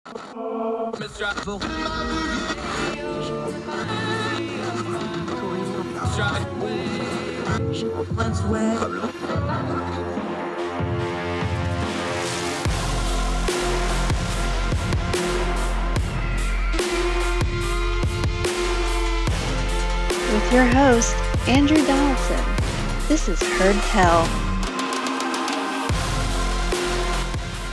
With your host, Andrew Donaldson. This is Heard Tell.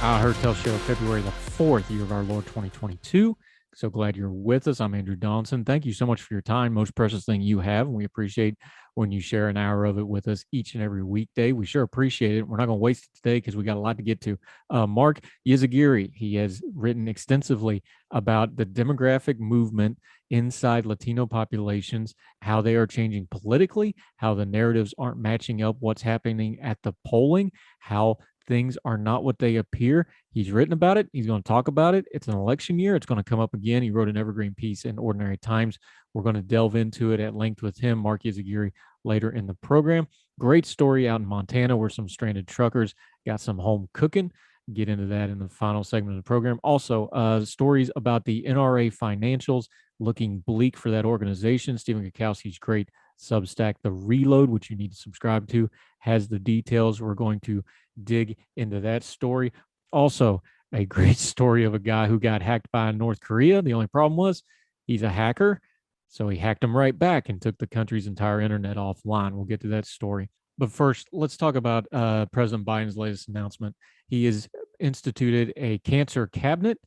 Our Heard Tell show, February the 4th, year of our Lord 2022. So glad you're with us. I'm Andrew Donaldson. Thank you so much for your time, most precious thing you have. And we appreciate when you share an hour of it with us each and every weekday. We sure appreciate it. We're not going to waste it today because we got a lot to get to. Mark Yzaguirre, he has written extensively about the demographic movement inside Latino populations, how they are changing politically, how the narratives aren't matching up what's happening at the polling, how things are not what they appear. He's written about it. He's going to talk about it. It's an election year. It's going to come up again. He wrote an evergreen piece in Ordinary Times. We're going to delve into it at length with him, Mark Yzaguirre, later in the program. Great story out in Montana where some stranded truckers got some home cooking. Get into that in the final segment of the program. Also, stories about the NRA financials looking bleak for that organization. Stephen Gakowski's great Substack, The Reload, which you need to subscribe to, has the details. We're going to dig into that story. Also, a great story of a guy who got hacked by North Korea. The only problem was he's a hacker, so he hacked him right back and took the country's entire internet offline. We'll get to that story. But first, let's talk about President Biden's latest announcement. He has instituted a cancer cabinet.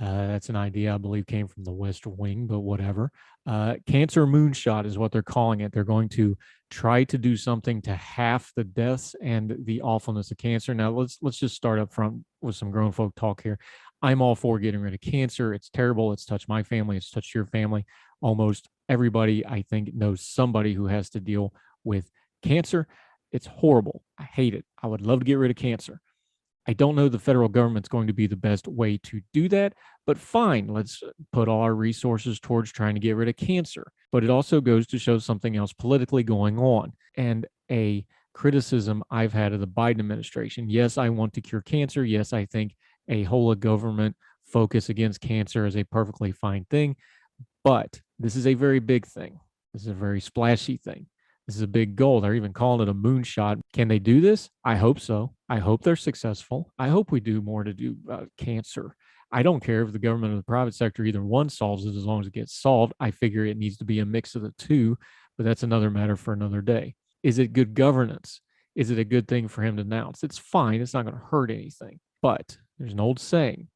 That's an idea I believe came from the West Wing, but whatever. Cancer moonshot is what they're calling it. They're going to try to do something to half the deaths and the awfulness of cancer. Now, let's just start up front with some grown folk talk here. I'm all for getting rid of cancer. It's terrible. It's touched my family. It's touched your family. Almost everybody, I think, knows somebody who has to deal with cancer. It's horrible. I hate it. I would love to get rid of cancer. I don't know the federal government's going to be the best way to do that, but fine, let's put all our resources towards trying to get rid of cancer. But it also goes to show something else politically going on, and a criticism I've had of the Biden administration. Yes, I want to cure cancer. Yes, I think a whole of government focus against cancer is a perfectly fine thing, but this is a very big thing. This is a very splashy thing. This is a big goal. They're even calling it a moonshot. Can they do this? I hope so. I hope they're successful. I hope we do more to do cancer. I don't care if the government or the private sector, either one solves it as long as it gets solved. I figure it needs to be a mix of the two, but that's another matter for another day. Is it good governance? Is it a good thing for him to announce? It's fine. It's not going to hurt anything. But there's an old saying,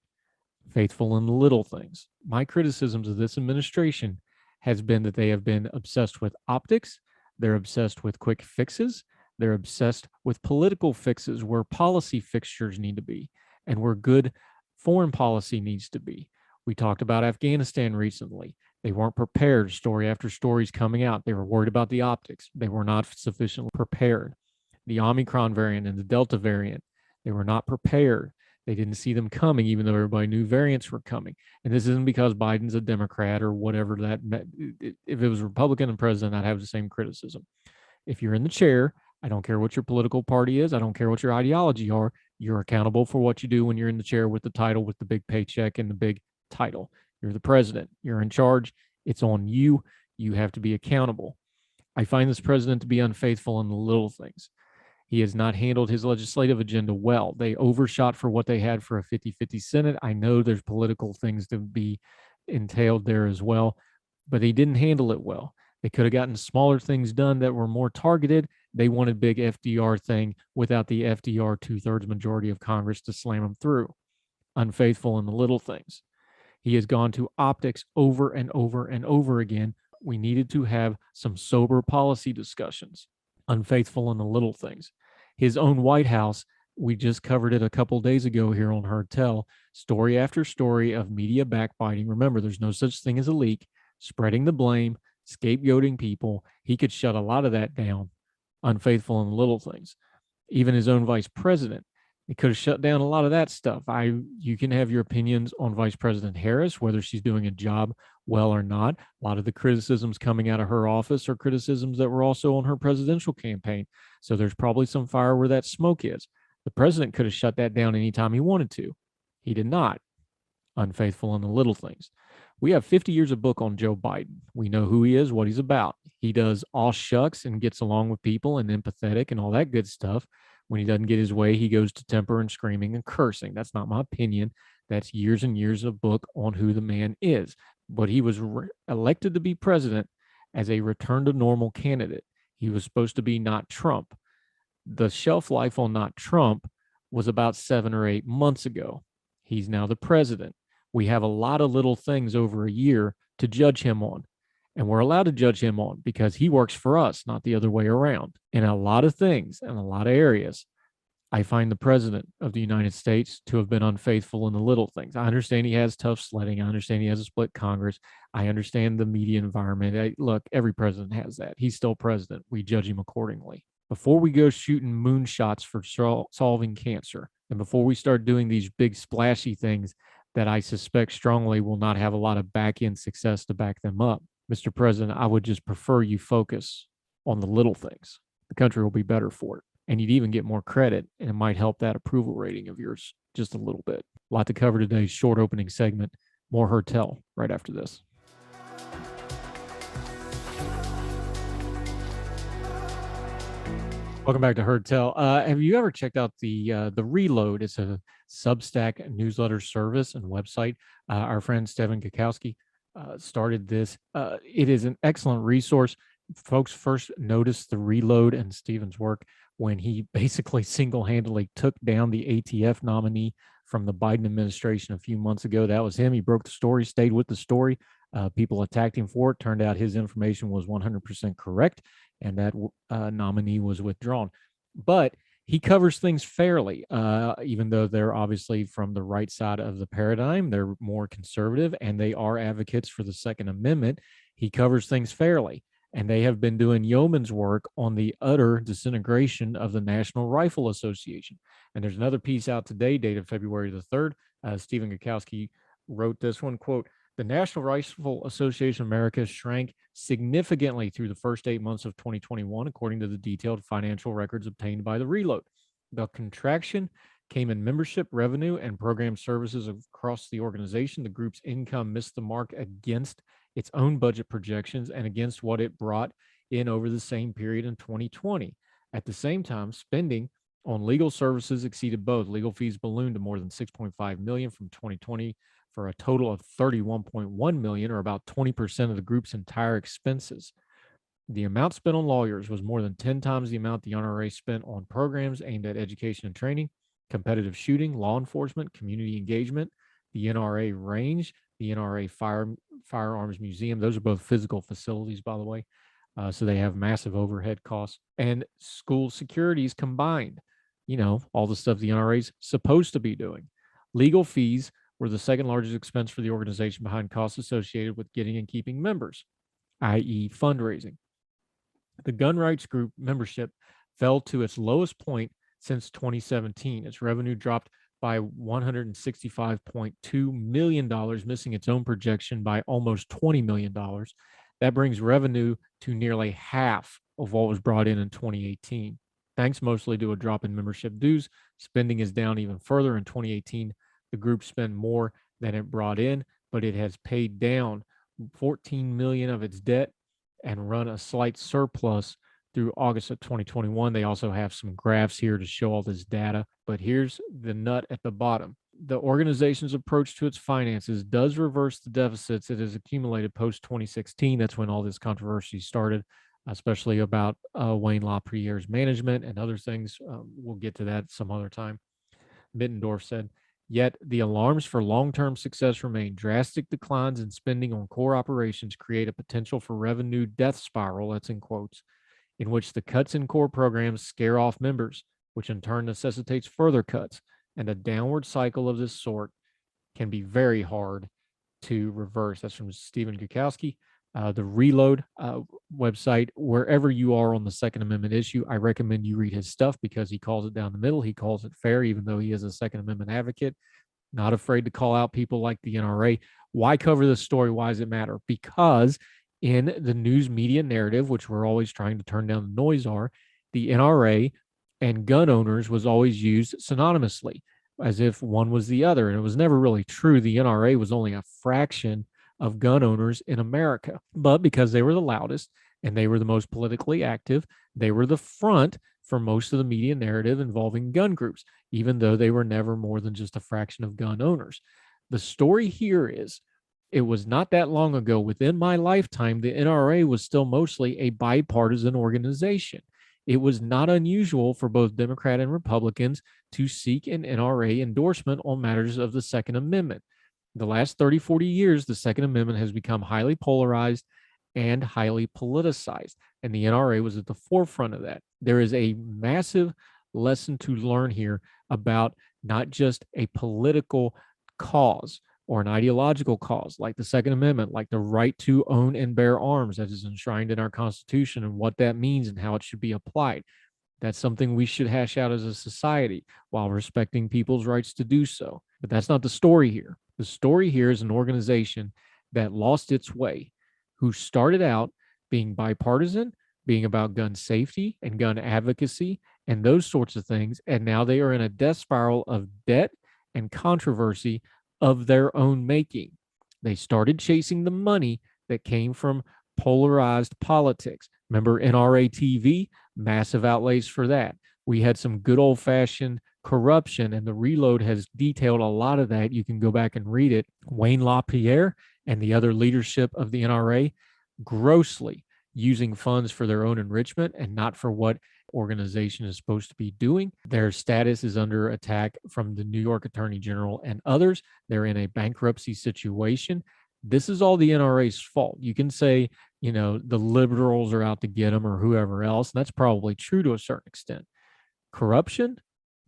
faithful in the little things. My criticisms of this administration has been that they have been obsessed with optics. They're obsessed with quick fixes. They're obsessed with political fixes where policy fixtures need to be and where good foreign policy needs to be. We talked about Afghanistan recently. They weren't prepared. Story after story is coming out. They were worried about the optics. They were not sufficiently prepared. The Omicron variant and the Delta variant, they were not prepared. They didn't see them coming, even though everybody knew variants were coming. And this isn't because Biden's a Democrat or whatever that meant. If it was Republican and president, I'd have the same criticism. If you're in the chair, I don't care what your political party is. I don't care what your ideology are. You're accountable for what you do when you're in the chair with the title, with the big paycheck and the big title. You're the president. You're in charge. It's on you. You have to be accountable. I find this president to be unfaithful in the little things. He has not handled his legislative agenda well. They overshot for what they had for a 50-50 Senate. I know there's political things to be entailed there as well, but he didn't handle it well. They could have gotten smaller things done that were more targeted. They wanted big FDR thing without the FDR 2/3 majority of Congress to slam them through. Unfaithful in the little things. He has gone to optics over and over and over again. We needed to have some sober policy discussions. Unfaithful in the little things. His own White House, we just covered it a couple days ago here on Heard Tell, story after story of media backbiting. Remember, there's no such thing as a leak, spreading the blame, scapegoating people. He could shut a lot of that down. Unfaithful in the little things. Even his own vice president, it could have shut down a lot of that stuff. You can have your opinions on Vice President Harris, whether she's doing a job well or not. A lot of the criticisms coming out of her office are criticisms that were also on her presidential campaign. So there's probably some fire where that smoke is. The president could have shut that down anytime he wanted to. He did not. unfaithful in the little things. We have 50 years of book on Joe Biden. We know who he is, what he's about. He does all shucks and gets along with people and empathetic and all that good stuff. When he doesn't get his way, he goes to temper and screaming and cursing. That's not my opinion. That's years and years of book on who the man is. But he was elected to be president as a return to normal candidate. He was supposed to be not Trump. The shelf life on not Trump was about 7 or 8 months ago. He's now the president. We have a lot of little things over a year to judge him on. And we're allowed to judge him on because he works for us, not the other way around. In a lot of things, in a lot of areas, I find the president of the United States to have been unfaithful in the little things. I understand he has tough sledding. I understand he has a split Congress. I understand the media environment. Look, every president has that. He's still president. We judge him accordingly. Before we go shooting moonshots for solving cancer, and before we start doing these big splashy things that I suspect strongly will not have a lot of back end success to back them up, Mr. President, I would just prefer you focus on the little things. The country will be better for it. And you'd even get more credit, and it might help that approval rating of yours just a little bit. A lot to cover today's short opening segment. More Heard Tell right after this. Welcome back to Heard Tell. Have you ever checked out the Reload? It's a Substack newsletter service and website. Our friend Stephen Kukowski started this. It is an excellent resource. Folks first noticed the Reload and Stephen's work when he basically single-handedly took down the ATF nominee from the Biden administration a few months ago. That was him. He broke the story, stayed with the story. People attacked him for it. Turned out his information was 100% correct, and that nominee was withdrawn. But he covers things fairly, even though they're obviously from the right side of the paradigm. They're more conservative, and they are advocates for the Second Amendment. He covers things fairly. And they have been doing yeoman's work on the utter disintegration of the National Rifle Association. And there's another piece out today, dated February the 3rd. Stephen Gukowski wrote this one, quote, "The National Rifle Association of America shrank significantly through the first 8 months of 2021, according to the detailed financial records obtained by the Reload. The contraction came in membership, revenue, and program services across the organization. The group's income missed the mark against its own budget projections and against what it brought in over the same period in 2020. At the same time, spending on legal services exceeded both. Legal fees ballooned to more than $6.5 million from 2020 for a total of $31.1 million, or about 20% of the group's entire expenses. The amount spent on lawyers was more than 10 times the amount the NRA spent on programs aimed at education and training, competitive shooting, law enforcement, community engagement, the NRA range, the NRA firearms museum. Those are both physical facilities, by the way. So they have massive overhead costs, and school securities combined. You know, all the stuff the NRA is supposed to be doing. Legal fees were the second largest expense for the organization, behind costs associated with getting and keeping members, i.e. fundraising. The gun rights group membership fell to its lowest point since 2017. Its revenue dropped by $165.2 million, missing its own projection by almost $20 million. That brings revenue to nearly half of what was brought in 2018. Thanks mostly to a drop in membership dues, spending is down even further. In 2018, the group spent more than it brought in, but it has paid down $14 million of its debt and run a slight surplus through August of 2021. They also have some graphs here to show all this data, but here's the nut at the bottom. The organization's approach to its finances does reverse the deficits it has accumulated post-2016. That's when all this controversy started, especially about Wayne LaPierre's management and other things. We'll get to that some other time. Mittendorf said, yet the alarms for long-term success remain. Drastic declines in spending on core operations create a potential for revenue death spiral, that's in quotes, in which the cuts in core programs scare off members, which in turn necessitates further cuts. And a downward cycle of this sort can be very hard to reverse. That's from Stephen Gukowski. The Reload website, wherever you are on the Second Amendment issue, I recommend you read his stuff because he calls it down the middle. He calls it fair, even though he is a Second Amendment advocate. Not afraid to call out people like the NRA. Why cover this story? Why does it matter? Because in the news media narrative, which we're always trying to turn down the noise, the NRA and gun owners was always used synonymously. as if one was the other. And it was never really true. The NRA was only a fraction of gun owners in America. But because they were the loudest and they were the most politically active, they were the front for most of the media narrative involving gun groups, even though they were never more than just a fraction of gun owners. The story here is it was not that long ago, within my lifetime, the NRA was still mostly a bipartisan organization. It was not unusual for both Democrat and Republicans to seek an NRA endorsement on matters of the Second Amendment. The last 30, 40 years, the Second Amendment has become highly polarized and highly politicized, and the NRA was at the forefront of that. There is a massive lesson to learn here about not just a political cause or an ideological cause like the Second Amendment, like the right to own and bear arms that is enshrined in our Constitution and what that means and how it should be applied. That's something we should hash out as a society while respecting people's rights to do so. But that's not the story here. The story here is an organization that lost its way, who started out being bipartisan, being about gun safety and gun advocacy and those sorts of things. And now they are in a death spiral of debt and controversy of their own making. They started chasing the money that came from polarized politics. Remember NRA TV? Massive outlays for that. We had some good old fashioned corruption, and the Reload has detailed a lot of that. You can go back and read it. Wayne LaPierre and the other leadership of the NRA grossly using funds for their own enrichment and not for what organization is supposed to be doing. Their status is under attack from the New York Attorney General and others. They're in a bankruptcy situation. This is all the NRA's fault. You can say, the liberals are out to get them or whoever else. And that's probably true to a certain extent. Corruption,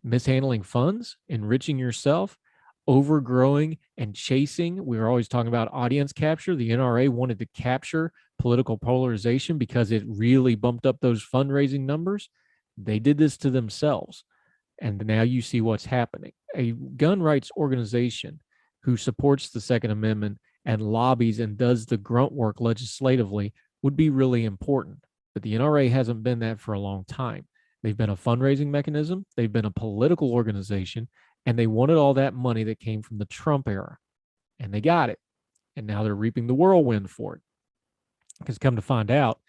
mishandling funds, enriching yourself, overgrowing and chasing. We were always talking about audience capture. The NRA wanted to capture political polarization because it really bumped up those fundraising numbers. They did this to themselves. And now you see what's happening. A gun rights organization who supports the Second Amendment and lobbies and does the grunt work legislatively would be really important. But the NRA hasn't been that for a long time. They've been a fundraising mechanism. They've been a political organization, and they wanted all that money that came from the Trump era, and they got it. And now they're reaping the whirlwind for it. Because come to find out,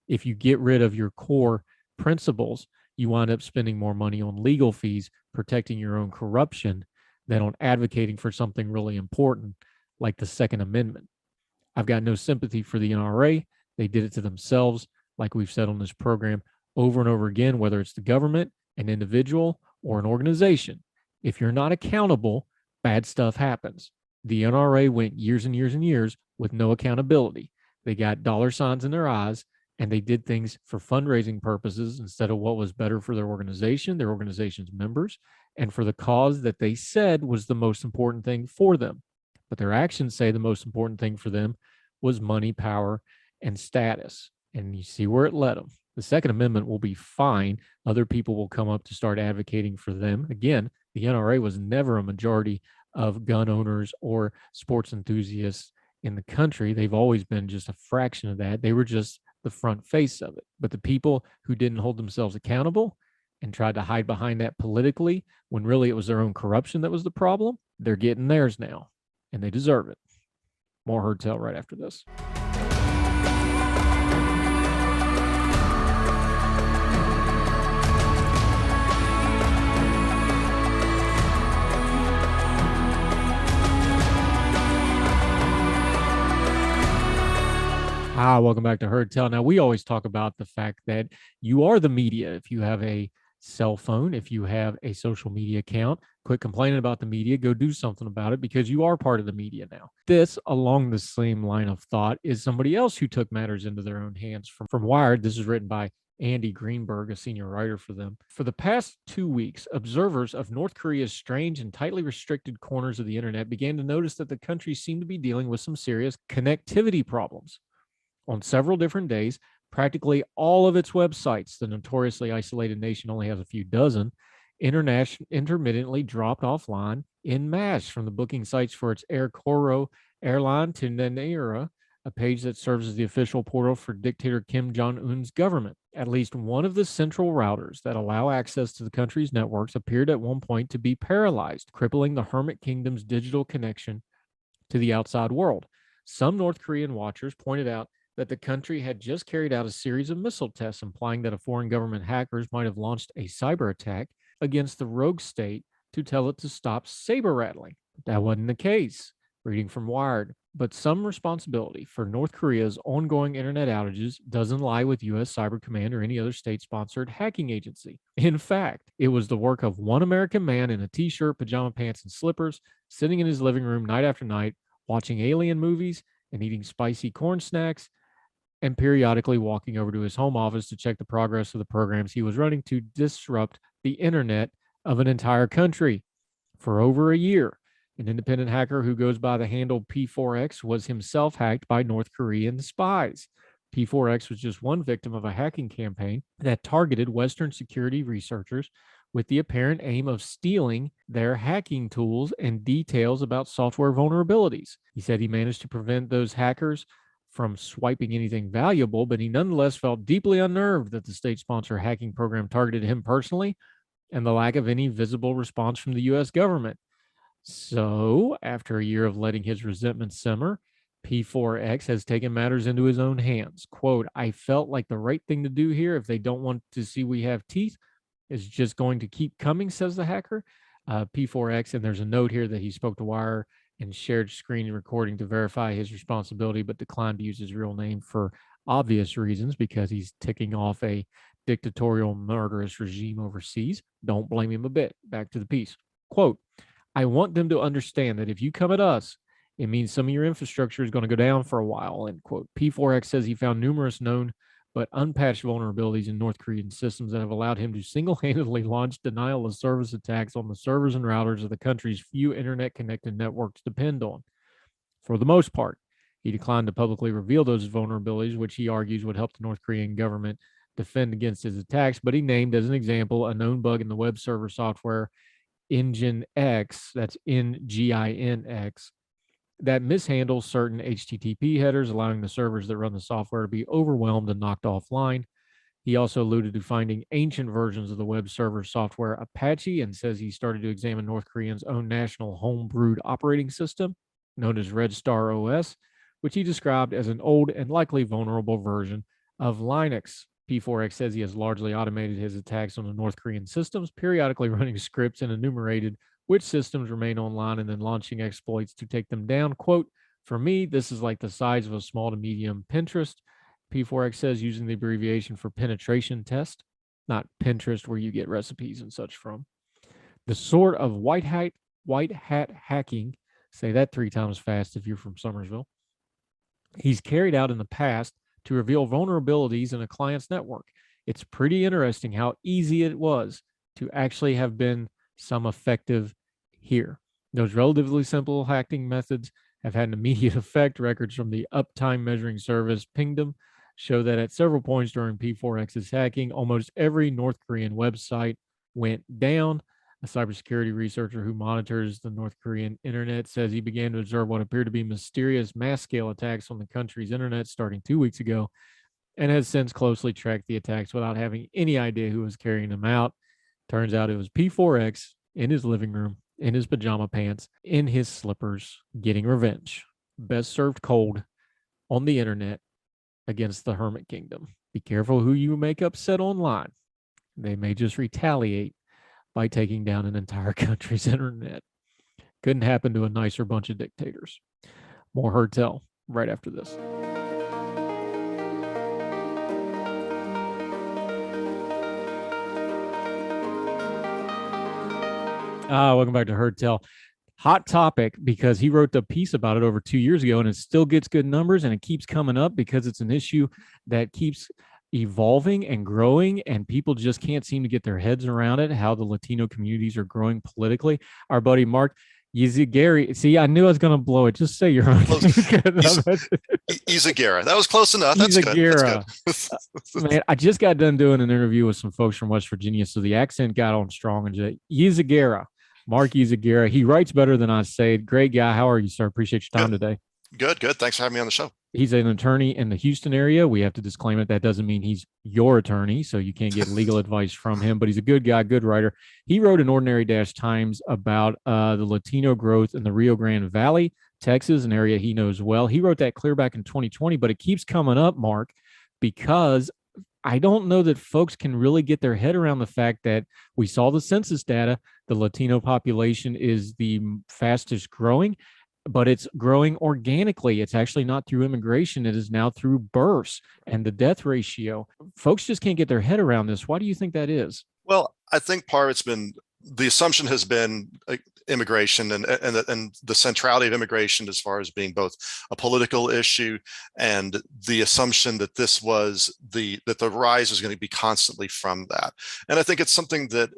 if you get rid of your core principles, you wind up spending more money on legal fees, protecting your own corruption, than on advocating for something really important like the Second Amendment. I've got no sympathy for the NRA. They did it to themselves, like we've said on this program over and over again, whether it's the government, an individual, or an organization. If you're not accountable, bad stuff happens. The NRA went years and years and years with no accountability. They got dollar signs in their eyes, and they did things for fundraising purposes instead of what was better for their organization's members, and for the cause that they said was the most important thing for them. But their actions say the most important thing for them was money, power, and status. And you see where it led them. The Second Amendment will be fine. Other people will come up to start advocating for them. Again, the NRA was never a majority of gun owners or sports enthusiasts in the country. They've always been just a fraction of that. They were just the front face of it. But the people who didn't hold themselves accountable and tried to hide behind that politically, when really it was their own corruption that was the problem, they're getting theirs now, and they deserve it. More Heard Tell right after this. Welcome back to Heard Tell. Now, we always talk about the fact that you are the media. If you have a cell phone, if you have a social media account, quit complaining about the media, go do something about it, because you are part of the media now. This, along the same line of thought, is somebody else who took matters into their own hands. From Wired, this is written by Andy Greenberg, a senior writer for them. For the past 2 weeks, observers of North Korea's strange and tightly restricted corners of the internet began to notice that the country seemed to be dealing with some serious connectivity problems. On several different days, practically all of its websites, the notoriously isolated nation only has a few dozen, intermittently dropped offline en masse, from the booking sites for its Air Koryo airline to NERA, a page that serves as the official portal for dictator Kim Jong-un's government. At least one of the central routers that allow access to the country's networks appeared at one point to be paralyzed, crippling the Hermit Kingdom's digital connection to the outside world. Some North Korean watchers pointed out that the country had just carried out a series of missile tests, implying that a foreign government hackers might have launched a cyber attack against the rogue state to tell it to stop saber rattling. But that wasn't the case. Reading from Wired. But some responsibility for North Korea's ongoing internet outages doesn't lie with U.S. Cyber Command or any other state-sponsored hacking agency. In fact, it was the work of one American man in a t-shirt, pajama pants, and slippers, sitting in his living room night after night, watching alien movies and eating spicy corn snacks, and periodically walking over to his home office to check the progress of the programs he was running to disrupt the internet of an entire country. For over a year, an independent hacker who goes by the handle P4X was himself hacked by North Korean spies. P4X was just one victim of a hacking campaign that targeted Western security researchers with the apparent aim of stealing their hacking tools and details about software vulnerabilities. He said he managed to prevent those hackers from swiping anything valuable, but he nonetheless felt deeply unnerved that the state-sponsored hacking program targeted him personally and the lack of any visible response from the U.S. government. So, after a year of letting his resentment simmer, P4X has taken matters into his own hands. Quote, I felt like the right thing to do here. If they don't want to see we have teeth, it's just going to keep coming, says the hacker. P4X, and there's a note here that he spoke to Wire and shared screen recording to verify his responsibility, but declined to use his real name for obvious reasons because he's ticking off a dictatorial, murderous regime overseas. Don't blame him a bit. Back to the piece. Quote, I want them to understand that if you come at us, it means some of your infrastructure is going to go down for a while, end quote. P4X says he found numerous known but unpatched vulnerabilities in North Korean systems that have allowed him to single-handedly launch denial of service attacks on the servers and routers of the country's few internet-connected networks depend on. For the most part, he declined to publicly reveal those vulnerabilities, which he argues would help the North Korean government defend against his attacks, but he named as an example a known bug in the web server software Nginx, that's Nginx, that mishandles certain HTTP headers, allowing the servers that run the software to be overwhelmed and knocked offline. He also alluded to finding ancient versions of the web server software Apache and says he started to examine North Korea's own national homebrewed operating system, known as Red Star OS, which he described as an old and likely vulnerable version of Linux. P4X says he has largely automated his attacks on the North Korean systems, periodically running scripts and enumerated which systems remain online and then launching exploits to take them down. Quote, for me, this is like the size of a small to medium Pinterest. P4X says using the abbreviation for penetration test, not Pinterest where you get recipes and such from. The sort of white hat hacking, say that 3 times fast if you're from Somersville, he's carried out in the past to reveal vulnerabilities in a client's network. It's pretty interesting how easy it was to actually have been some effective here. Those relatively simple hacking methods have had an immediate effect. Records from the uptime measuring service Pingdom show that at several points during P4X's hacking, almost every North Korean website went down. A cybersecurity researcher who monitors the North Korean internet says he began to observe what appeared to be mysterious mass-scale attacks on the country's internet starting 2 weeks ago, and has since closely tracked the attacks without having any idea who was carrying them out. Turns out it was P4X in his living room, in his pajama pants, in his slippers, getting revenge. Best served cold on the internet against the Hermit Kingdom. Be careful who you make upset online. They may just retaliate by taking down an entire country's internet. Couldn't happen to a nicer bunch of dictators. More Heard Tell right after this. Welcome back to Heard Tell. Hot topic because he wrote a piece about it over 2 years ago and it still gets good numbers and it keeps coming up because it's an issue that keeps evolving and growing and people just can't seem to get their heads around it, how the Latino communities are growing politically. Our buddy Mark Yzaguirre, see, I knew I was going to blow it. Just say your own. Yzaguirre. That was close enough. That's good. That's good. Man, I just got done doing an interview with some folks from West Virginia, so the accent got on strong. And Yzaguirre, Mark Yzaguirre, he writes better than I say. Great guy. How are you, sir? Appreciate your time today. Good. Thanks for having me on the show. He's an attorney in the Houston area. We have to disclaim it. That doesn't mean he's your attorney, so you can't get legal advice from him, but he's a good guy, good writer. He wrote in Ordinary Times about the Latino growth in the Rio Grande Valley, Texas, an area he knows well. He wrote that clear back in 2020, but it keeps coming up, Mark, because I don't know that folks can really get their head around the fact that we saw the census data. The Latino population is the fastest growing, but it's growing organically. It's actually not through immigration. It is now through births and the death ratio. Folks just can't get their head around this. Why do you think that is? Well, I think part of it's been, the assumption has been immigration and the centrality of immigration as far as being both a political issue and the assumption that this was that the rise is going to be constantly from that. And I think it's something that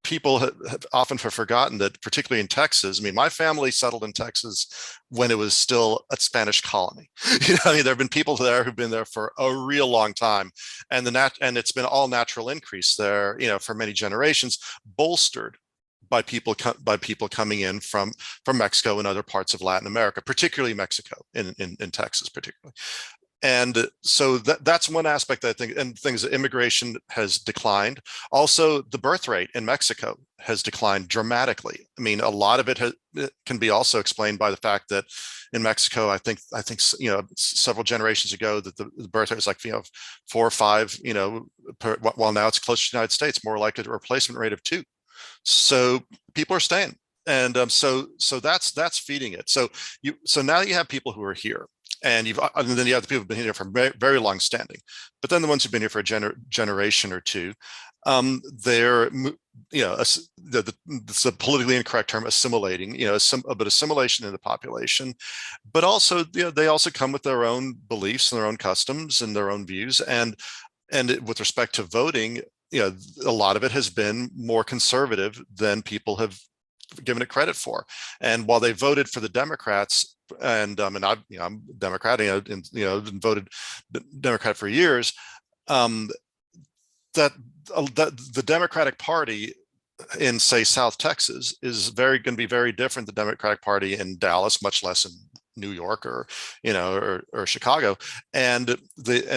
people have often forgotten, that particularly in Texas. I mean, my family settled in Texas when it was still a Spanish colony. I mean, there have been people there who've been there for a real long time, and it's been all natural increase there, for many generations, bolstered by people coming in from Mexico and other parts of Latin America, particularly Mexico, in Texas particularly. And so that's one aspect that I think, and things that immigration has declined. Also, the birth rate in Mexico has declined dramatically. I mean, a lot of it can be also explained by the fact that in Mexico, I think several generations ago, that the birth rate was like 4 or 5, while now it's close to the United States, more like a replacement rate of 2. So people are staying, and so that's feeding it. So now you have people who are here. And then you have the people who've been here for very, very long standing, but then the ones who've been here for a generation or two, they're, it's a politically incorrect term, assimilating, but assimilation in the population, but also, they also come with their own beliefs and their own customs and their own views. And with respect to voting, a lot of it has been more conservative than people have given it credit for. And while they voted for the Democrats, and I'm Democrat, and voted Democrat for years, that the Democratic Party in, say, South Texas is going to be very different than the Democratic Party in Dallas, much less in New York or Chicago. And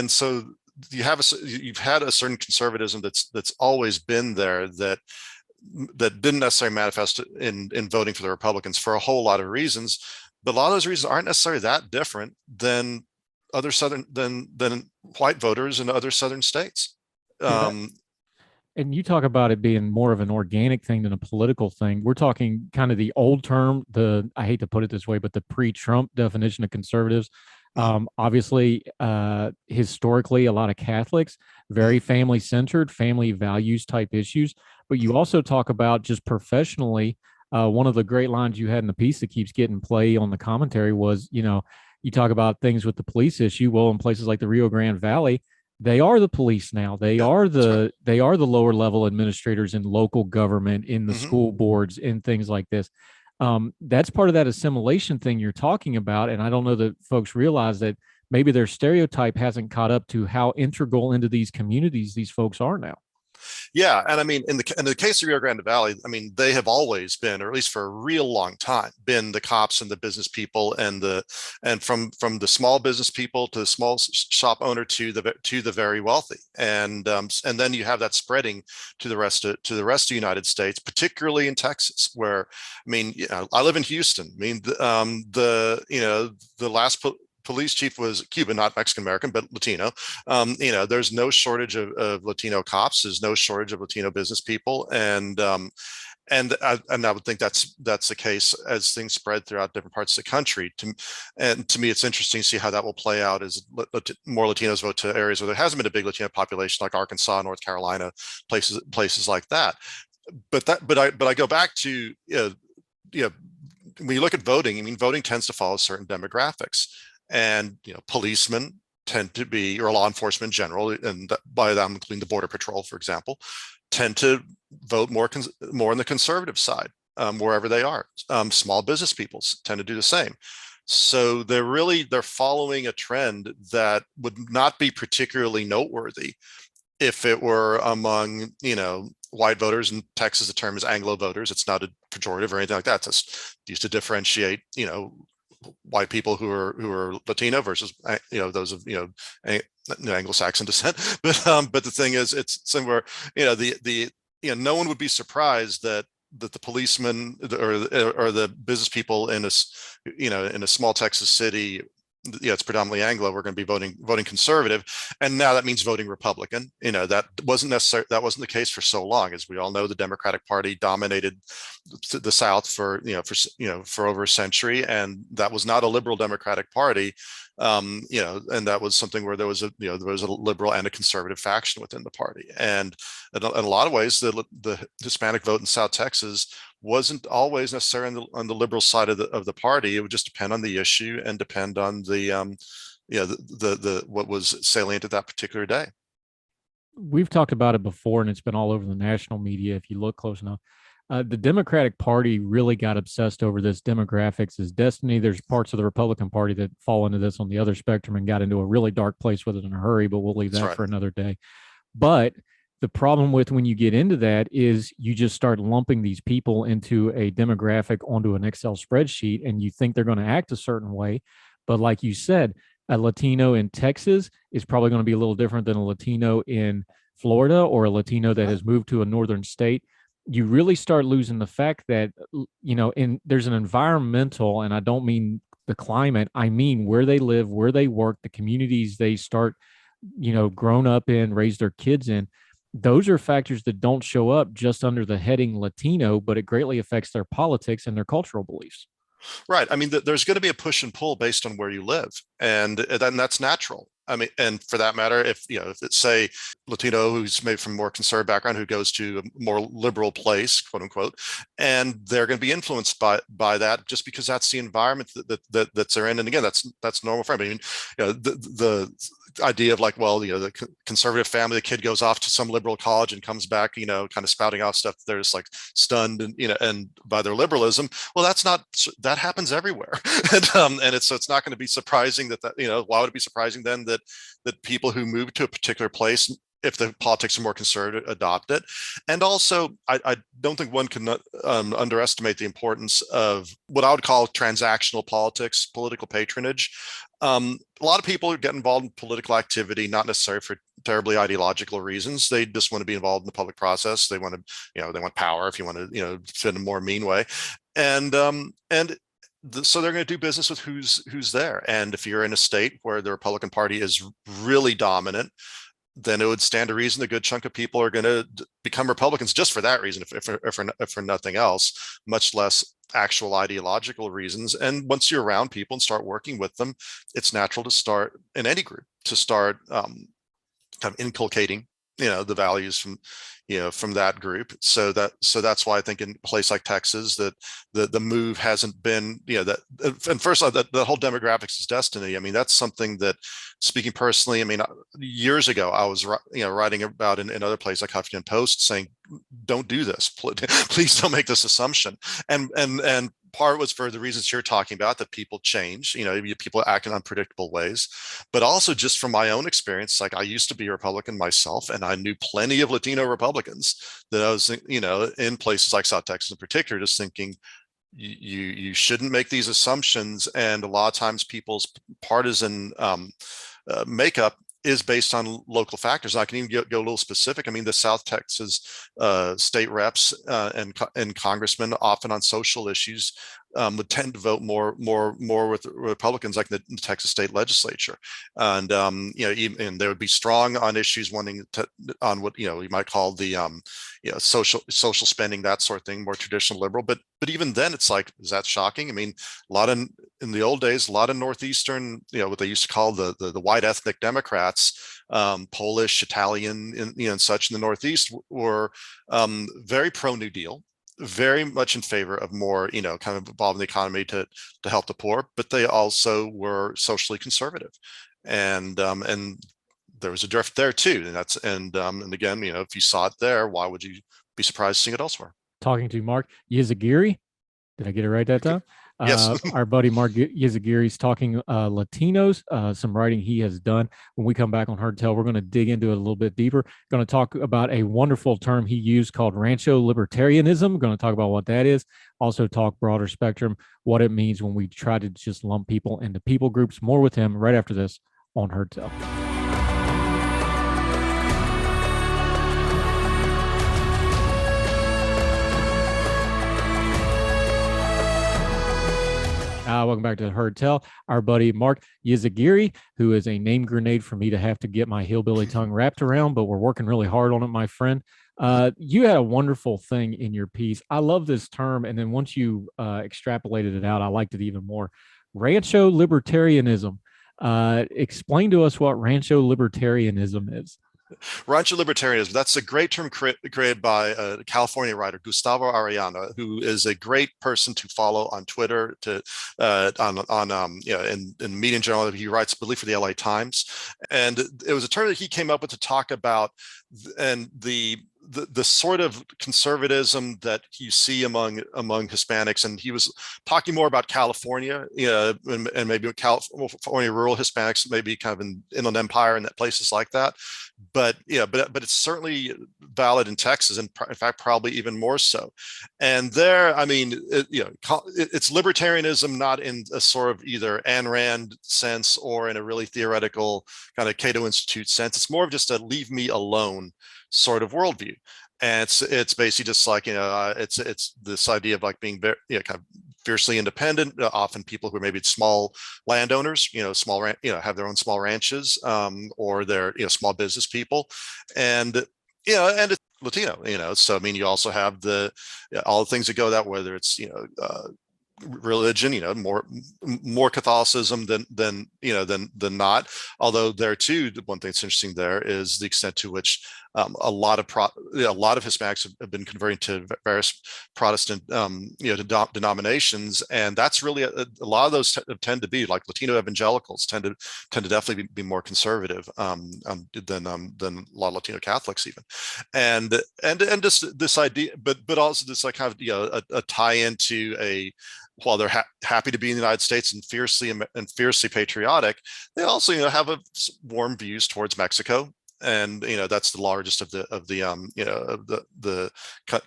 so you've had a certain conservatism that's always been there, that didn't necessarily manifest in voting for the Republicans for a whole lot of reasons, but a lot of those reasons aren't necessarily that different than other than white voters in other Southern states. And you talk about it being more of an organic thing than a political thing. We're talking kind of the old term, I hate to put it this way, but the pre-Trump definition of conservatives. Obviously, historically, a lot of Catholics, very family-centered, family values type issues. But you also talk about just professionally, one of the great lines you had in the piece that keeps getting play on the commentary was, you talk about things with the police issue. Well, in places like the Rio Grande Valley, they are the police now. They are the lower level administrators in local government, in the school boards, in things like this. That's part of that assimilation thing you're talking about. And I don't know that folks realize that maybe their stereotype hasn't caught up to how integral into these communities these folks are now. Yeah, and I mean, in the case of Rio Grande Valley, I mean, they have always been, or at least for a real long time, been the cops and the business people, and from the small business people to the small shop owner to the very wealthy, and then you have that spreading to the rest of the United States, particularly in Texas, where, I mean, I live in Houston. I mean, the last police chief was Cuban, not Mexican American, but Latino. There's no shortage of Latino cops. There's no shortage of Latino business people, and I would think that's the case as things spread throughout different parts of the country. To me, it's interesting to see how that will play out as more Latinos vote to areas where there hasn't been a big Latino population, like Arkansas, North Carolina, places like that. But I go back to when you look at voting, I mean, voting tends to follow certain demographics. And policemen tend to be, or law enforcement in general, and by that I'm including the Border Patrol, for example, tend to vote more on the conservative side, wherever they are. Small business people tend to do the same. So they're following a trend that would not be particularly noteworthy if it were among white voters. In Texas, the term is Anglo voters. It's not a pejorative or anything like that. It's just used to differentiate white people who are Latino versus those of Anglo-Saxon descent. But the thing is, it's somewhere no one would be surprised that the policemen or the business people in a small Texas city, it's predominantly Anglo, we're going to be voting conservative, and now that means voting Republican. That wasn't the case for so long. As we all know, the Democratic Party dominated the South for over a century, and that was not a liberal Democratic Party. And that was something where there was a liberal and a conservative faction within the party. And in a lot of ways, the Hispanic vote in South Texas wasn't always necessarily on the liberal side of the party. It would just depend on the issue and depend on the what was salient at that particular day. We've talked about it before, and it's been all over the national media if you look close enough. The Democratic Party really got obsessed over this demographics as destiny. There's parts of the Republican Party that fall into this on the other spectrum and got into a really dark place with it in a hurry, but we'll leave that for another day. But the problem with when you get into that is you just start lumping these people into a demographic onto an Excel spreadsheet, and you think they're going to act a certain way. But like you said, a Latino in Texas is probably going to be a little different than a Latino in Florida or a Latino that has moved to a northern state. You really start losing the fact that, there's an environmental, and I don't mean the climate, I mean where they live, where they work, the communities they start, grown up in, raise their kids in. Those are factors that don't show up just under the heading Latino, but it greatly affects their politics and their cultural beliefs. Right. I mean, there's going to be a push and pull based on where you live, and that's natural. I mean, and for that matter, if it's, say, Latino who's made from more conservative background who goes to a more liberal place, quote unquote, and they're going to be influenced by that just because that's the environment that they're in. And again, that's normal for them. I mean, the idea of like, well, the conservative family, the kid goes off to some liberal college and comes back, kind of spouting out stuff. They're just like stunned and, and by their liberalism. Well, that happens everywhere. And it's not going to be surprising that, why would it be surprising then that people who move to a particular place, if the politics are more conservative, adopt it. And also, I don't think one can underestimate the importance of what I would call transactional politics, political patronage. A lot of people get involved in political activity, not necessarily for terribly ideological reasons. They just want to be involved in the public process. They want to, they want power, if you want to, fit in a more mean way. So they're going to do business with who's there. And if you're in a state where the Republican Party is really dominant, then it would stand to reason a good chunk of people are going to become Republicans just for that reason, if for nothing else, much less actual ideological reasons. And once you're around people and start working with them, it's natural to start in any group to start kind of inculcating the values from that group. So that's why I think in a place like Texas that the move hasn't been, and first of all, the whole demographics is destiny. I mean, that's something that, speaking personally, I mean, years ago I was writing about in other places like Huffington Post saying, don't do this, please don't make this assumption. And part was for the reasons you're talking about, that people change, people act in unpredictable ways, but also just from my own experience, like I used to be a Republican myself, and I knew plenty of Latino Republicans that I was, in places like South Texas in particular, just thinking, you shouldn't make these assumptions. And a lot of times people's partisan makeup is based on local factors. I can even go a little specific. I mean, the South Texas state reps and congressmen, often on social issues, would tend to vote more with Republicans, like the Texas state legislature, and and they would be strong on issues wanting to, on what you might call the social spending, that sort of thing, more traditional liberal. But even then, it's like, is that shocking? I mean, in the old days, a lot of northeastern, what they used to call the white ethnic Democrats, Polish, Italian, and such in the Northeast, were very pro New Deal, very much in favor of more, kind of involving the economy to help the poor, but they also were socially conservative, and there was a drift there too. And again, if you saw it there, why would you be surprised seeing it elsewhere? Talking to Mark Yzaguirre. Did I get it right that time? Yes. Our buddy Mark Yzaguirre is talking Latinos, some writing he has done. When we come back on Heard Tell, we're going to dig into it a little bit deeper. Going to talk about a wonderful term he used called rancho libertarianism. Going to talk about what that is. Also talk broader spectrum, what it means when we try to just lump people into people groups. More with him right after this on Heard Tell. Welcome back to Heard Tell. Our buddy Mark Yzaguirre, who is a name grenade for me to have to get my hillbilly tongue wrapped around, but we're working really hard on it, my friend. You had a wonderful thing in your piece. I love this term, and then once you extrapolated it out, I liked it even more. Rancho libertarianism. Explain to us what rancho libertarianism is. Rancho libertarianism, that's a great term created by a California writer, Gustavo Arellano, who is a great person to follow on Twitter, in media in general. He writes, I believe, for the LA Times. And it was a term that he came up with to talk about and the sort of conservatism that you see among Hispanics, and he was talking more about California, and maybe California rural Hispanics, maybe kind of in Inland Empire and places like that. But but it's certainly valid in Texas, and in fact, probably even more so. And there, I mean, it's libertarianism, not in a sort of either Ayn Rand sense or in a really theoretical kind of Cato Institute sense. It's more of just a leave me alone sort of worldview. And it's basically just like, it's this idea of like being very, kind of fiercely independent. Often people who are maybe small landowners, have their own small ranches, or they're, small business people. And, and it's Latino, so I mean, you also have all the things that go that, whether it's, religion, more Catholicism than not. Although there too, one thing that's interesting there is the extent to which a lot of Hispanics have been converting to various Protestant denominations, and that's really a lot of those tend to be like Latino evangelicals tend to definitely be more conservative than a lot of Latino Catholics even, and just this idea, but also this like kind of a tie into while they're happy to be in the United States and fiercely patriotic, they also have warm views towards Mexico, and that's the largest of the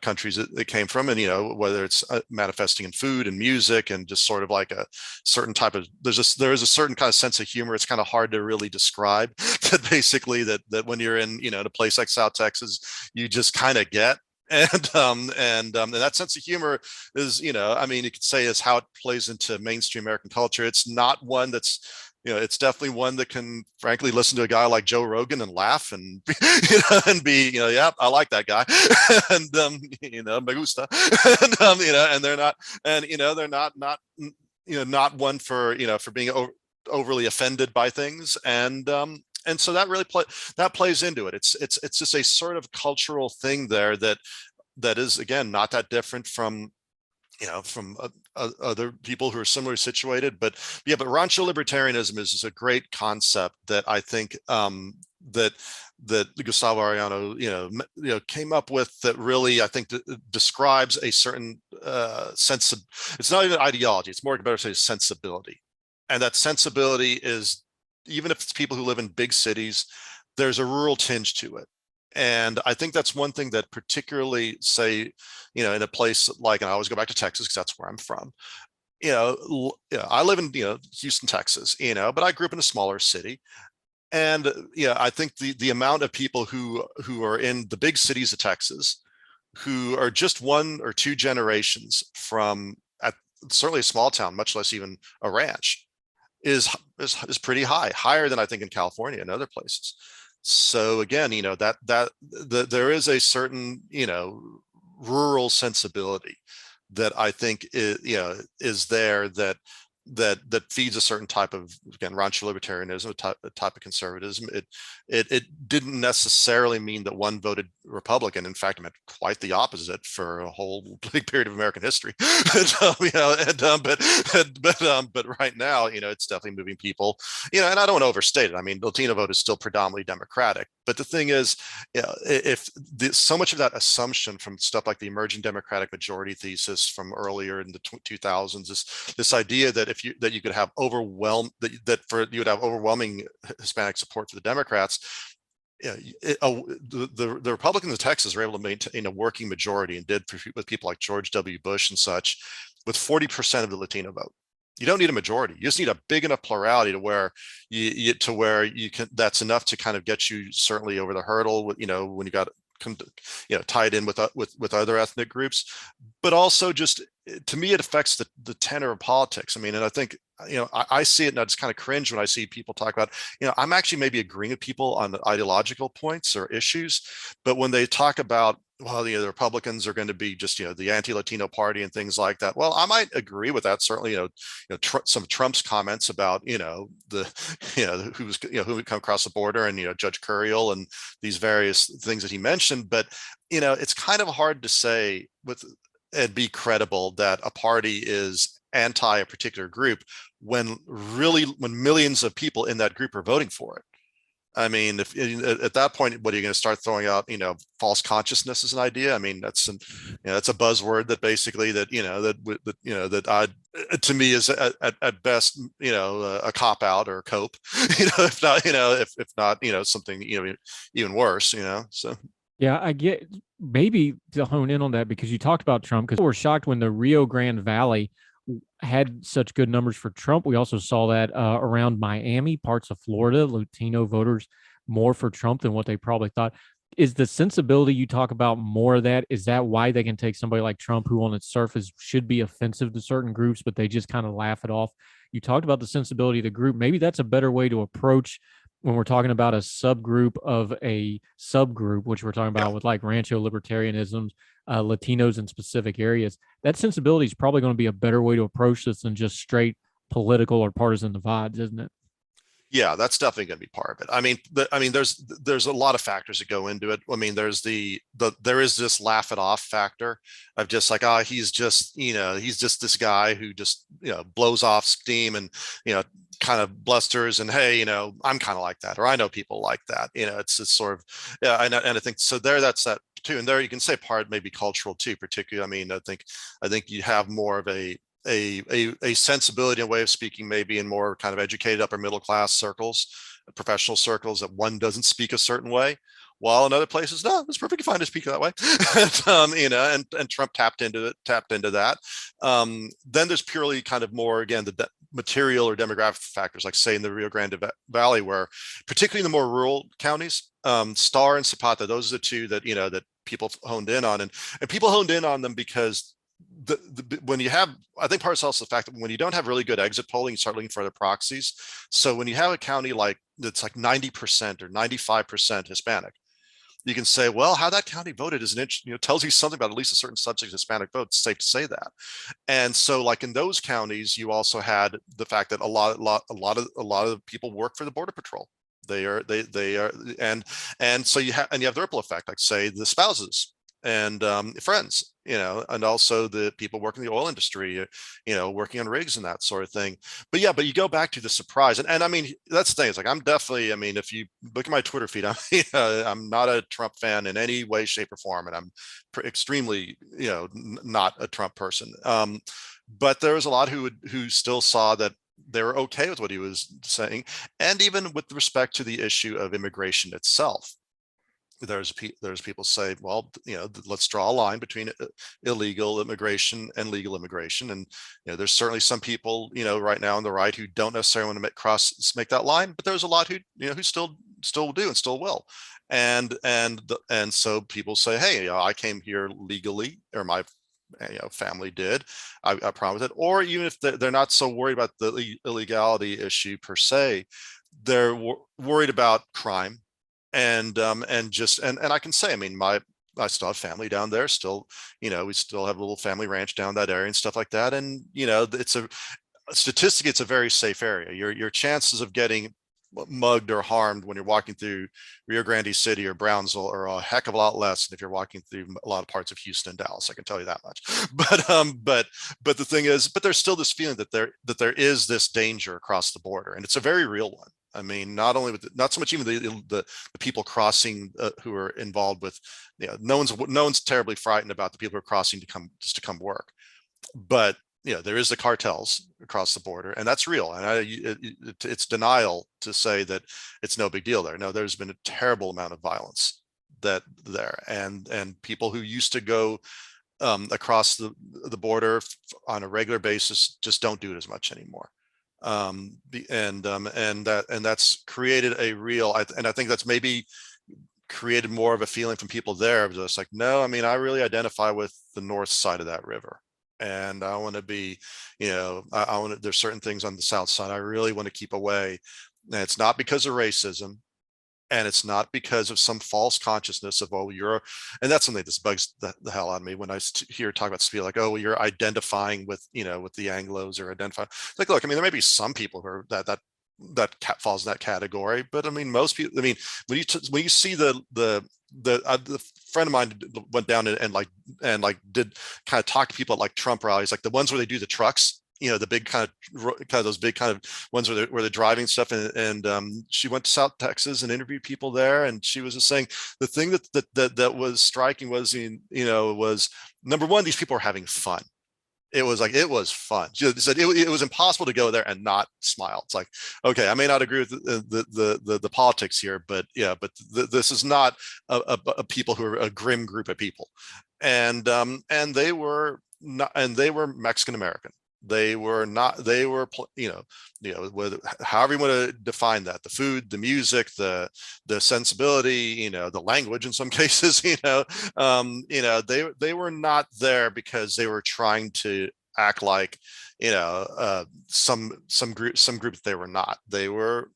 countries that they came from, and whether it's manifesting in food and music and just sort of like a certain type of there is a certain kind of sense of humor. It's kind of hard to really describe, that basically that when you're in a place like South Texas, you just kind of get. And that sense of humor is, I mean, you could say is how it plays into mainstream American culture. It's not one that's, it's definitely one that can, frankly, listen to a guy like Joe Rogan and laugh and, and be, yeah, I like that guy, and me gusta, and they're not, and they're not one for for being overly offended by things, and so that really plays into it. It's just a sort of cultural thing there that is, again, not that different from other people who are similarly situated. But rancho libertarianism is a great concept that I think that Gustavo Arellano came up with, that really I think describes a certain sense of, it's not even ideology, it's more better to say sensibility. And that sensibility is, even if it's people who live in big cities, there's a rural tinge to it. And I think that's one thing that particularly, say, in a place like, and I always go back to Texas because that's where I'm from. I live in Houston, Texas, but I grew up in a smaller city. And I think the amount of people who are in the big cities of Texas, who are just one or two generations from certainly a small town, much less even a ranch, is pretty higher than I think in California and other places. So again, there is a certain rural sensibility that I think is there, that that feeds a certain type of, again, rancho libertarianism, a type of conservatism. It didn't necessarily mean that one voted Republican. In fact, it meant quite the opposite for a whole big period of American history. But right now, it's definitely moving people. And I don't want to overstate it. I mean, the Latino vote is still predominantly Democratic. But the thing is, if so much of that assumption from stuff like the emerging Democratic majority thesis from earlier in the 2000s is this idea that you could have overwhelming Hispanic support for the Democrats. The Republicans in Texas were able to maintain a working majority, and did with people like George W. Bush and such, with 40% of the Latino vote. You don't need a majority. You just need a big enough plurality to where you can. That's enough to kind of get you certainly over the hurdle. When you got tied in with other ethnic groups, but also just, to me, it affects the tenor of politics. I mean, and I think, I see it, and I just kind of cringe when I see people talk about, I'm actually maybe agreeing with people on the ideological points or issues, but when they talk about, well, the Republicans are going to be just, the anti-Latino party and things like that. Well, I might agree with that. Certainly, some of Trump's comments about, who would come across the border, and, Judge Curiel and these various things that he mentioned. But, it's kind of hard to say and be credible that a party is anti a particular group when millions of people in that group are voting for it. I mean, if at that point, what are you going to start throwing out? False consciousness as an idea. I mean, that's a buzzword that basically to me is at best, a cop out or a cope. If not, something even worse. So. Yeah, I get, maybe to hone in on that, because you talked about Trump, because we were shocked when the Rio Grande Valley had such good numbers for Trump. We also saw that around Miami, parts of Florida, Latino voters more for Trump than what they probably thought. Is the sensibility you talk about more of that? Is that why they can take somebody like Trump, who on its surface should be offensive to certain groups, but they just kind of laugh it off? You talked about the sensibility of the group. Maybe that's a better way to approach when we're talking about a subgroup of a subgroup, which we're talking about with like rancho libertarianism, Latinos in specific areas. That sensibility is probably going to be a better way to approach this than just straight political or partisan divides, isn't it? Yeah, that's definitely going to be part of it. I mean, there's a lot of factors that go into it. I mean, there is this laugh it off factor of just like, he's just this guy who just, blows off steam and, kind of blusters, and hey, I'm kind of like that, or I know people like that. It's sort of, yeah. And I think so that's that too. And there you can say part maybe cultural too, particularly. I mean, I think you have more of a sensibility and way of speaking, maybe in more kind of educated upper middle class circles, professional circles, that one doesn't speak a certain way, while in other places, no, it's perfectly fine to speak that way. And Trump tapped into that. Then there's purely kind of more, again, the material or demographic factors, like say in the Rio Grande Valley, where particularly in the more rural counties, Star and Zapata, those are the two that that people honed in on, and people honed in on them because when you have, I think part of also the fact that when you don't have really good exit polling, you start looking for other proxies. So when you have a county that's like 90% or 95% Hispanic, you can say, well, how that county voted is tells you something about at least a certain subset of Hispanic vote. It's safe to say that. And so, like in those counties, you also had the fact that a lot of people work for the Border Patrol. They are, and so you have the ripple effect, like say the spouses and friends, and also the people working in the oil industry, working on rigs and that sort of thing. But you go back to the surprise, and I mean, that's the thing. It's like, I'm definitely, I mean, if you look at my Twitter feed, I'm not a Trump fan in any way, shape, or form, and I'm extremely, not a Trump person. But there was a lot who still saw that they were okay with what he was saying, and even with respect to the issue of immigration itself. There's people say, well, let's draw a line between illegal immigration and legal immigration, and there's certainly some people right now on the right who don't necessarily want to make that line, but there's a lot who still do and still will, and so people say, hey, I came here legally, or my family did. I promise it. Or even if they're not so worried about the illegality issue per se, they're worried about crime. And I can say, I mean, I still have family down there, still, we still have a little family ranch down that area and stuff like that. And, statistically, it's a very safe area. Your chances of getting mugged or harmed when you're walking through Rio Grande City or Brownsville are a heck of a lot less than if you're walking through a lot of parts of Houston and Dallas. I can tell you that much. But the thing is, but there's still this feeling that there is this danger across the border, and it's a very real one. I mean, not only with not so much even the people crossing who are involved with, no one's terribly frightened about the people who are crossing to come work, but there is the cartels across the border, and that's real. And it's denial to say that it's no big deal there. No, there's been a terrible amount of violence there, and people who used to go across the border on a regular basis just don't do it as much anymore. And that's created a real, and I think that's maybe created more of a feeling from people there of just like, no, I mean, I really identify with the north side of that river. And I want to be, there's certain things on the south side I really want to keep away. And it's not because of racism, and it's not because of some false consciousness of, oh, and that's something that bugs the hell out of me when I hear talk about speak like, oh, well, you're identifying with, with the Anglos, or identify. Like, look, I mean, there may be some people who are that falls in that category, but I mean, most people, I mean, when you see the friend of mine went down and did kind of talk to people at like Trump rallies, like the ones where they do the trucks, the big kind of those big kind of ones where they're driving stuff. And she went to South Texas and interviewed people there. And she was just saying the thing that was striking was, was number one, these people are having fun. It was fun. She said it was impossible to go there and not smile. It's like, okay, I may not agree with the politics here, but yeah, but this is not a people who are a grim group of people, and they were not, and they were Mexican American. They were not. They were, however you want to define that, the food, the music, the sensibility, the language in some cases, they were not there because they were trying to act like, some group that they were not. They were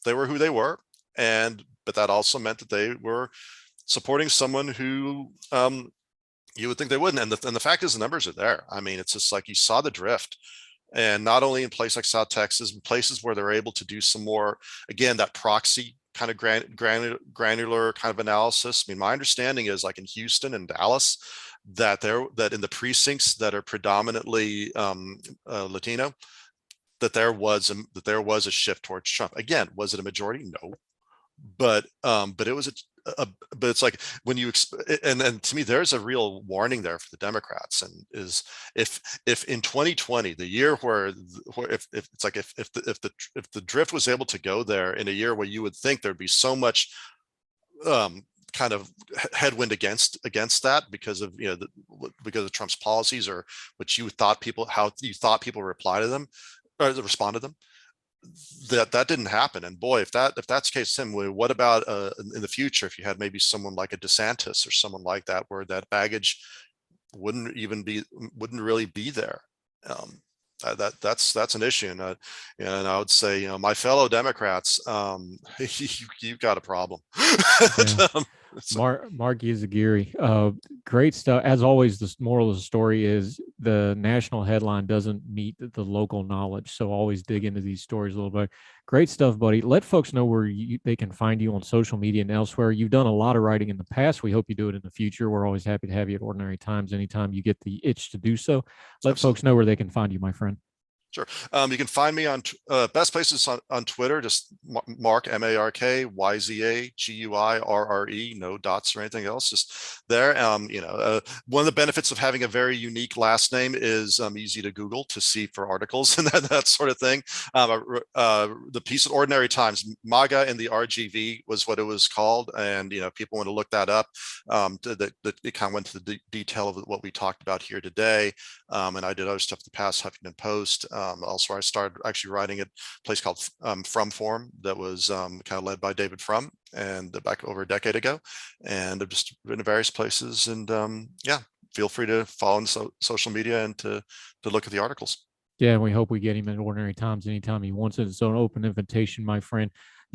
who they were, but that also meant that they were supporting someone who, you would think they wouldn't. And the fact is, the numbers are there. I mean, it's just like you saw the drift, and not only in places like South Texas, but places where they're able to do some more, again, that proxy kind of granular kind of analysis. I mean, my understanding is like in Houston and Dallas, that in the precincts that are predominantly Latino, that there was a shift towards Trump. Again, was it a majority? No, but it was but it's like when you and to me, there's a real warning there for the Democrats, and is if in 2020, the year where if it's like if the drift was able to go there in a year where you would think there'd be so much kind of headwind against that because of because of Trump's policies, or how you thought people reply to them or respond to them, that didn't happen. And boy, if that's the case, Tim, what about in the future, if you had maybe someone like a DeSantis or someone like that, where that baggage wouldn't really be there? That's an issue. And I would say, my fellow Democrats, you've got a problem. Yeah. Mark Yzaguirre, great stuff. As always, the moral of the story is the national headline doesn't meet the local knowledge. So always dig into these stories a little bit. Great stuff, buddy. Let folks know where they can find you on social media and elsewhere. You've done a lot of writing in the past. We hope you do it in the future. We're always happy to have you at Ordinary Times anytime you get the itch to do so. Let Absolutely. Folks know where they can find you, my friend. Sure. You can find me on best places on Twitter, just Mark, MARK, YZAGUIRRE, no dots or anything else, just there. One of the benefits of having a very unique last name is easy to Google to see for articles and that sort of thing. The piece at Ordinary Times, MAGA in the RGV was what it was called. And, people want to look that up. It kind of went to the detail of what we talked about here today. And I did other stuff in the past, Huffington Post. Also, I started actually writing at a place called From Forum that was kind of led by David Frum, and back over a decade ago. And I've just been to various places, and yeah, feel free to follow on social media and to look at the articles. Yeah, and we hope we get him at Ordinary Times anytime he wants it. It's an open invitation, my friend.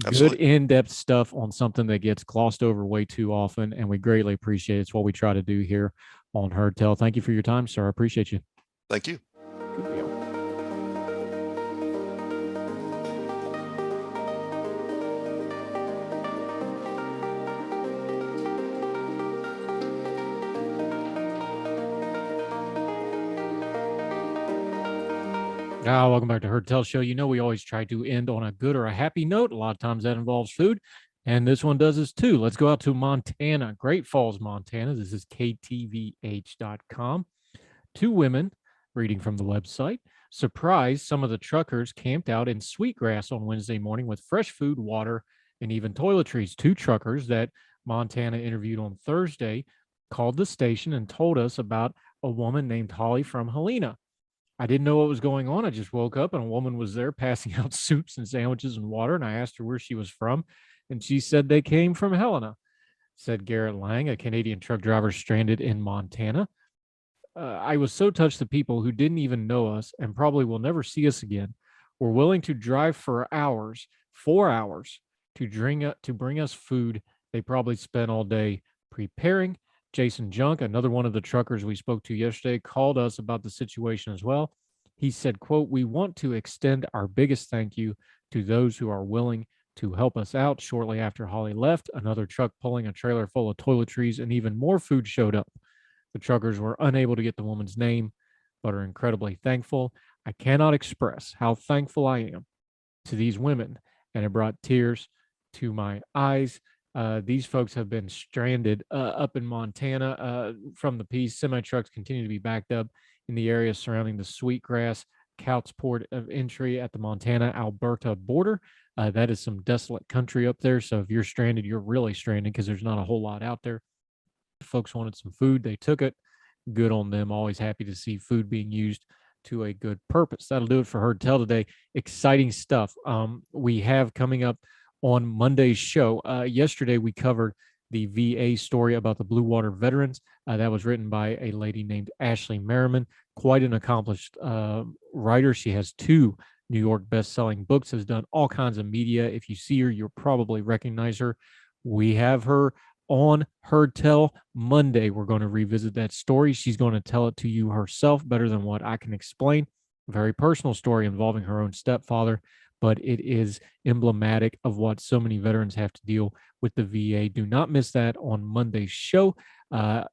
Absolutely. Good in-depth stuff on something that gets glossed over way too often, and we greatly appreciate it. It's what we try to do here on Heard Tell. Thank you for your time, sir. I appreciate you. Thank you. Good deal. Welcome back to Heard Tell Show. You know, we always try to end on a good or a happy note. A lot of times that involves food, and this one does this too. Let's go out to Montana, Great Falls, Montana. This is KTVH.com. Two women, reading from the website, surprised some of the truckers camped out in Sweetgrass on Wednesday morning with fresh food, water, and even toiletries. Two truckers that Montana interviewed on Thursday called the station and told us about a woman named Holly from Helena. I didn't know what was going on. I just woke up and a woman was there passing out soups and sandwiches and water. And I asked her where she was from. And she said they came from Helena, said Garrett Lang, a Canadian truck driver stranded in Montana. I was so touched that people who didn't even know us and probably will never see us again were willing to drive for hours, 4 hours, to bring us food they probably spent all day preparing. Jason Junk, another one of the truckers we spoke to yesterday, called us about the situation as well. He said, quote, "We want to extend our biggest thank you to those who are willing to help us out." Shortly after Holly left, another truck pulling a trailer full of toiletries and even more food showed up. The truckers were unable to get the woman's name, but are incredibly thankful. I cannot express how thankful I am to these women, and it brought tears to my eyes. These folks have been stranded up in Montana from the piece. Semi-trucks continue to be backed up in the area surrounding the Sweetgrass Couts port of entry at the Montana-Alberta border. That is some desolate country up there. So if you're stranded, you're really stranded because there's not a whole lot out there. Folks wanted some food. They took it. Good on them. Always happy to see food being used to a good purpose. That'll do it for Heard Tell today. Exciting stuff. We have coming up on Monday's show. Yesterday, we covered the VA story about the Blue Water veterans. That was written by a lady named Ashley Merriman, quite an accomplished writer. She has 2 New York best-selling books, has done all kinds of media. If you see her, you'll probably recognize her. We have her on Heard Tell Monday. We're going to revisit that story. She's going to tell it to you herself better than what I can explain. A very personal story involving her own stepfather, but it is emblematic of what so many veterans have to deal with the VA. Do not miss that on Monday's show.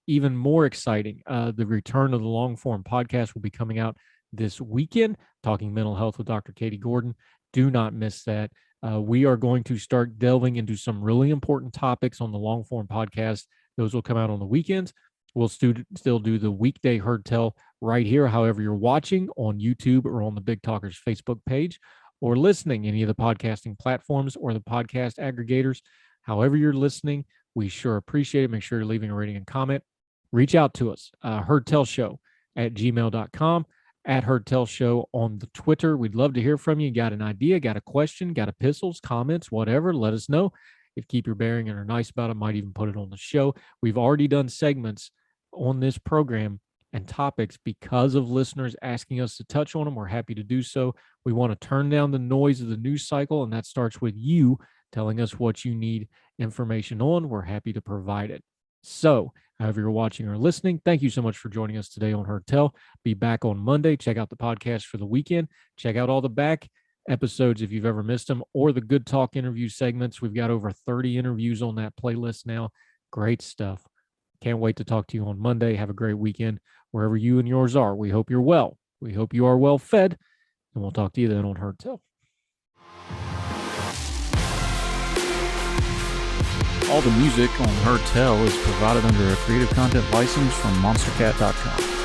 Even more exciting, the return of the long form podcast will be coming out this weekend, talking mental health with Dr. Katie Gordon. Do not miss that. We are going to start delving into some really important topics on the long form podcast. Those will come out on the weekends. We'll still do the weekday Heard Tell right here, however you're watching on YouTube or on the Big Talkers Facebook page, or listening any of the podcasting platforms or the podcast aggregators. However you're listening, we sure appreciate it. Make sure you're leaving a rating and comment. Reach out to us, heardtellshow@gmail.com, at Heard Tell Show on the Twitter. We'd love to hear from you. Got an idea, got a question, got epistles, comments, whatever, let us know. If Keep Your Bearing and are nice about it, might even put it on the show. We've already done segments on this program and topics because of listeners asking us to touch on them. We're happy to do so. We want to turn down the noise of the news cycle, and that starts with you telling us what you need information on. We're happy to provide it. So, however you're watching or listening, thank you so much for joining us today on Heard Tell. Be back on Monday. Check out the podcast for the weekend. Check out all the back episodes if you've ever missed them, or the Good Talk interview segments. We've got over 30 interviews on that playlist now. Great stuff. Can't wait to talk to you on Monday. Have a great weekend wherever you and yours are. We hope you're well. We hope you are well fed, and we'll talk to you then on Heard Tell. All the music on Heard Tell is provided under a Creative Content license from monstercat.com.